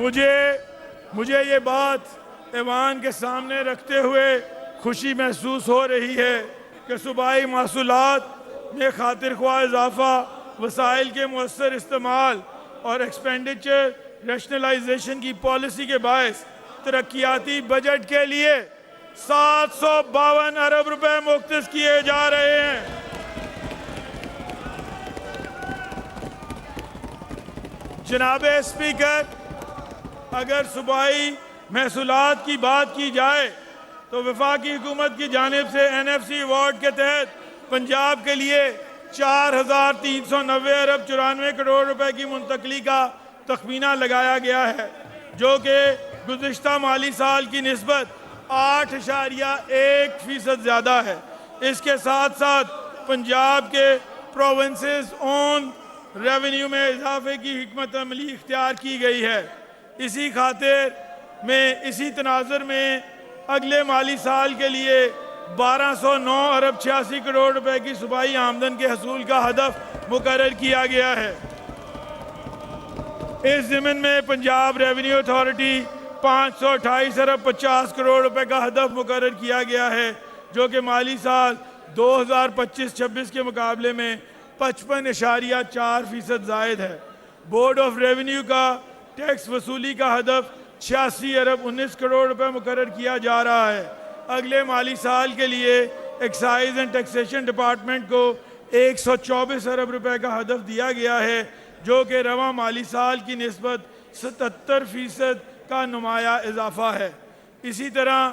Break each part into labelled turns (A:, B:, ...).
A: مجھے یہ بات ایوان کے سامنے رکھتے ہوئے خوشی محسوس ہو رہی ہے کہ صوبائی محصولات میں خاطر خواہ اضافہ، وسائل کے مؤثر استعمال اور ایکسپینڈیچر ریشنلائزیشن کی پالیسی کے باعث ترقیاتی بجٹ کے لیے 752 ارب روپے مختص کیے جا رہے ہیں۔ جناب اسپیکر، اگر صوبائی محصولات کی بات کی جائے تو وفاقی حکومت کی جانب سے NFC ایوارڈ کے تحت پنجاب کے لیے 4,390 ارب 94 کروڑ روپے کی منتقلی کا تخمینہ لگایا گیا ہے، جو کہ گزشتہ مالی سال کی نسبت 8.1% زیادہ ہے۔ اس کے ساتھ ساتھ پنجاب کے پروونسز اون ریونیو میں اضافے کی حکمت عملی اختیار کی گئی ہے۔ اسی تناظر میں اگلے مالی سال کے لیے 1209 ارب 86 کروڑ روپے کی صوبائی آمدن کے حصول کا ہدف مقرر کیا گیا ہے۔ اس ضمن میں پنجاب ریونیو اتھارٹی 528 ارب 50 کروڑ روپے کا ہدف مقرر کیا گیا ہے، جو کہ مالی سال 2025-26 کے مقابلے میں 55.4% زائد ہے۔ بورڈ آف ریونیو کا ٹیکس وصولی کا ہدف 86 ارب 19 کروڑ روپے مقرر کیا جا رہا ہے۔ اگلے مالی سال کے لیے ایکسائز اینڈ ٹیکسیشن ڈپارٹمنٹ کو 124 ارب روپے کا ہدف دیا گیا ہے، جو کہ رواں مالی سال کی نسبت 77% کا نمایاں اضافہ ہے۔ اسی طرح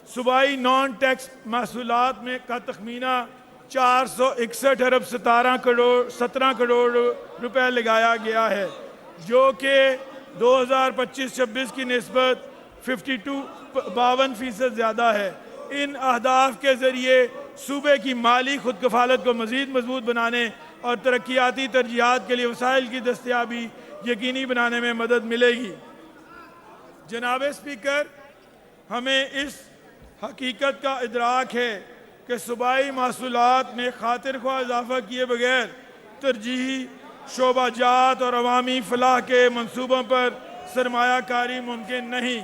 A: صوبائی نان ٹیکس محصولات میں کا تخمینہ 461 ارب 17 کروڑ روپے لگایا گیا ہے، جو کہ 2025-26 کی نسبت 52% زیادہ ہے۔ ان اہداف کے ذریعے صوبے کی مالی خود کفالت کو مزید مضبوط بنانے اور ترقیاتی ترجیحات کے لیے وسائل کی دستیابی یقینی بنانے میں مدد ملے گی۔ جناب اسپیکر، ہمیں اس حقیقت کا ادراک ہے کہ صوبائی محصولات میں خاطر خواہ اضافہ کیے بغیر ترجیحی شعبہ جات اور عوامی فلاح کے منصوبوں پر سرمایہ کاری ممکن نہیں۔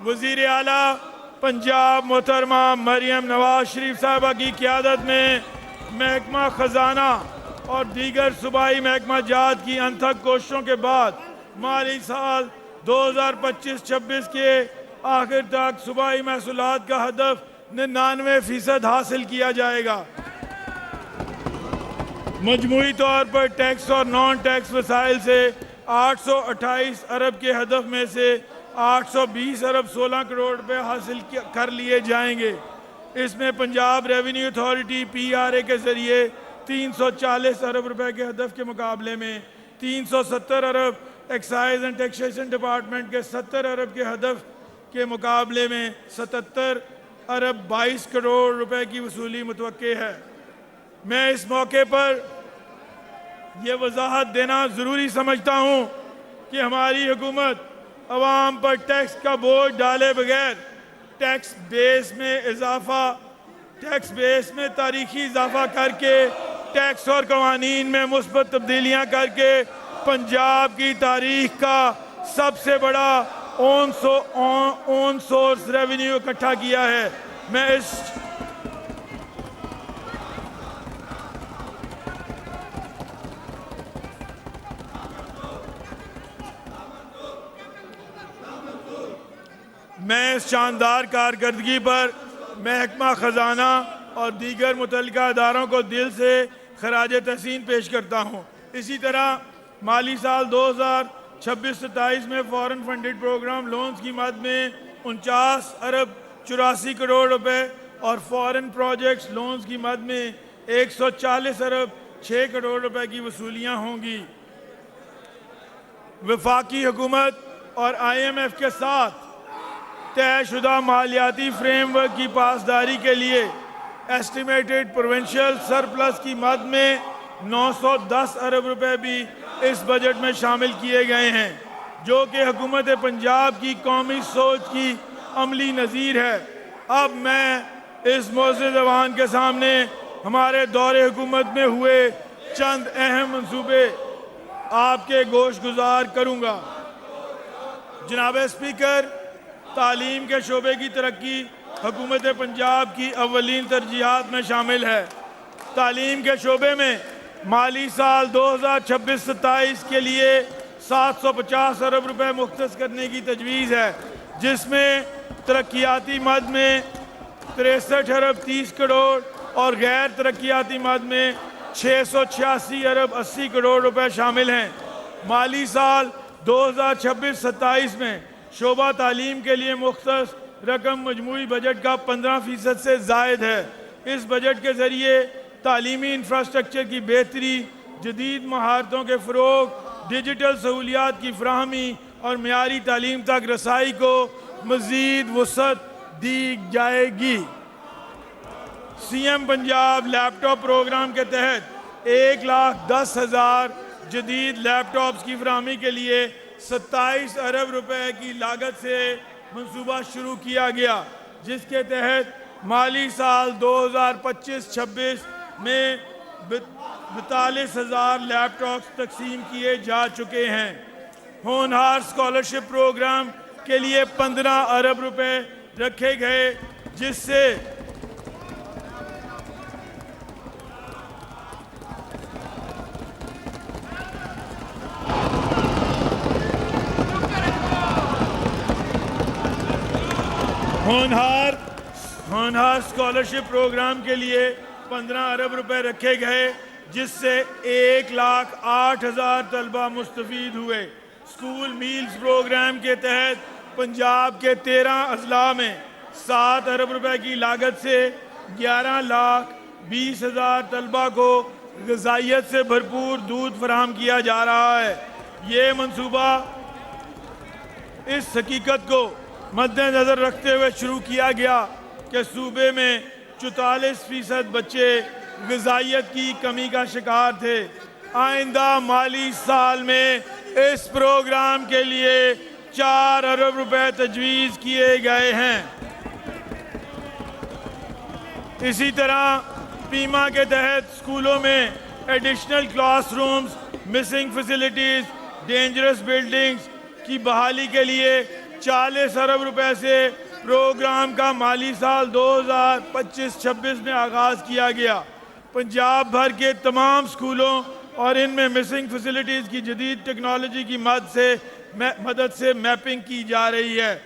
A: وزیر اعلیٰ پنجاب محترمہ مریم نواز شریف صاحبہ کی قیادت میں محکمہ خزانہ اور دیگر صوبائی محکمہ جات کی انتھک کوششوں کے بعد مالی سال 2025-26 کے آخر تک صوبائی محصولات کا ہدف 99% حاصل کیا جائے گا۔ مجموعی طور پر ٹیکس اور نان ٹیکس وسائل سے 828 ارب کے ہدف میں سے 820 ارب 16 کروڑ روپے حاصل کر لیے جائیں گے۔ اس میں پنجاب ریونیو اتھارٹی PRA کے ذریعے 340 ارب روپے کے ہدف کے مقابلے میں 370 ارب، ایکسائز اینڈ ٹیکسیشن ڈپارٹمنٹ کے 70 ارب کے ہدف کے مقابلے میں 77 ارب 22 کروڑ روپے کی وصولی متوقع ہے۔ میں اس موقع پر یہ وضاحت دینا ضروری سمجھتا ہوں کہ ہماری حکومت عوام پر ٹیکس کا بوجھ ڈالے بغیر ٹیکس بیس میں تاریخی اضافہ کر کے ٹیکس اور قوانین میں مثبت تبدیلیاں کر کے پنجاب کی تاریخ کا سب سے بڑا اون سورس ریونیو اکٹھا کیا ہے۔ میں اس شاندار کارکردگی پر محکمہ خزانہ اور دیگر متعلقہ اداروں کو دل سے خراج تحسین پیش کرتا ہوں۔ اسی طرح مالی سال 2026-27 میں فورن فنڈڈ پروگرام لونز کی مد میں 49 ارب 84 کروڑ روپے اور فورن پروجیکٹس لونز کی مد میں 140 ارب 6 کروڑ روپے کی وصولیاں ہوں گی۔ وفاقی حکومت اور IMF کے ساتھ طے شدہ مالیاتی فریم ورک کی پاسداری کے لیے ایسٹیمیٹڈ پروونشل سرپلس کی مد میں 910 ارب روپے بھی اس بجٹ میں شامل کیے گئے ہیں، جو کہ حکومت پنجاب کی قومی سوچ کی عملی نظیر ہے۔ اب میں اس معزز ایوان کے سامنے ہمارے دور حکومت میں ہوئے چند اہم منصوبے آپ کے گوش گزار کروں گا۔ جناب اسپیکر، تعلیم کے شعبے کی ترقی حکومت پنجاب کی اولین ترجیحات میں شامل ہے۔ تعلیم کے شعبے میں مالی سال 2026-27 کے لیے 750 ارب روپے مختص کرنے کی تجویز ہے، جس میں ترقیاتی مد میں 63 ارب 30 کروڑ اور غیر ترقیاتی مد میں 686 ارب 80 کروڑ روپے شامل ہیں۔ مالی سال 2026-27 میں شعبہ تعلیم کے لیے مختص رقم مجموعی بجٹ کا 15% سے زائد ہے۔ اس بجٹ کے ذریعے تعلیمی انفراسٹرکچر کی بہتری، جدید مہارتوں کے فروغ، ڈیجیٹل سہولیات کی فراہمی اور معیاری تعلیم تک رسائی کو مزید وسعت دی جائے گی۔ سی ایم پنجاب لیپ ٹاپ پروگرام کے تحت 1,10,000 جدید لیپ ٹاپس کی فراہمی کے لیے 27 ارب روپے کی لاگت سے منصوبہ شروع کیا گیا، جس کے تحت مالی سال 2025-26 میں 42,000 لیپ ٹاپس تقسیم کیے جا چکے ہیں۔ ہونہار اسکالرشپ پروگرام کے لیے 15 ارب روپے رکھے گئے، جس سے ہونہار اسکالرشپ پروگرام کے لیے 15 ارب روپے رکھے گئے، جس سے 1,08,000 طلبہ مستفید ہوئے۔ اسکول میلز پروگرام کے تحت پنجاب کے 13 اضلاع میں 7 ارب روپے کی لاگت سے 11,20,000 طلبہ کو غذائیت سے بھرپور دودھ فراہم کیا جا رہا ہے۔ یہ منصوبہ اس حقیقت کو مد نظر رکھتے ہوئے شروع کیا گیا کہ صوبے میں 44% بچے غذائیت کی کمی کا شکار تھے۔ آئندہ مالی سال میں اس پروگرام کے لیے 4 ارب روپے تجویز کیے گئے ہیں۔ اسی طرح پیما کے تحت اسکولوں میں additional class rooms, missing facilities, dangerous buildings کی بحالی کے لیے 40 ارب روپے سے پروگرام کا مالی سال 2025-26 میں آغاز کیا گیا۔ پنجاب بھر کے تمام اسکولوں اور ان میں مسنگ فیسلٹیز کی جدید ٹیکنالوجی کی مدد سے میپنگ کی جا رہی ہے۔